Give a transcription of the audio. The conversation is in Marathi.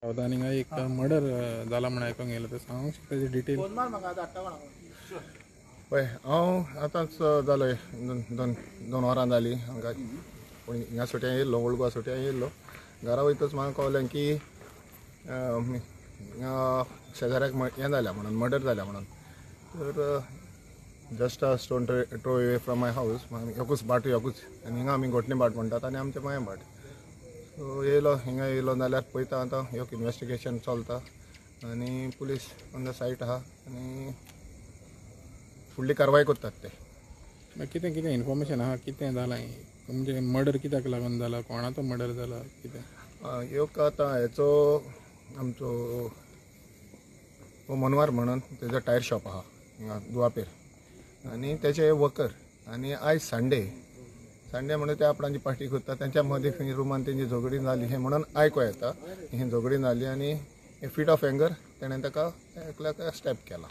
सावधानी एक मर्डर जाला म्हणून आयकूंक येयला तर सांगूंक शकता तेजी डिटेल? पळय हांव आतांच जालें दोन वरां जालीं हांगा पूण हिंगा सुट्यां येयल्लो ओल्ड गोवा सुट्यां येयल्लो. घरा वयतच म्हाका कळलें की शेजाऱ्याक हें जाल्या म्हणून मर्डर जाल्या म्हणून. तर just a stone throw away from my house एकूच बाट एकूच आनी हिंगा आमी घोटणे बाट म्हणटात आनी आमचें माया बाट. सो येयलो हिंगा येयलो जाल्यार पळयता आतां एक इन्वेस्टिगेशन चलता आनी पुलीस ऑन द सायट आहा आनी फुडली कारवाय करतात ते. कितें कितें इन्फॉर्मेशन आहा कितें जालां म्हणजे मर्डर कित्याक लागून जाला, कोणाचो मर्डर जाला कितें? एक आतां हेचो आमचो मनवार म्हणून तेजो टायर शॉप आहा हिंगा दुवापेर आनी तेचे वर्कर आनी आयज संडे म्हणून ते आपणाची पार्टी करता तेंच्या मदीं खंय रुमान तेंची झगडी जाली हें म्हणून आयको येता. ही झगडी जाली आनी फिट ऑफ एंगर तेणें ताका एकल्याक स्टॅप केला.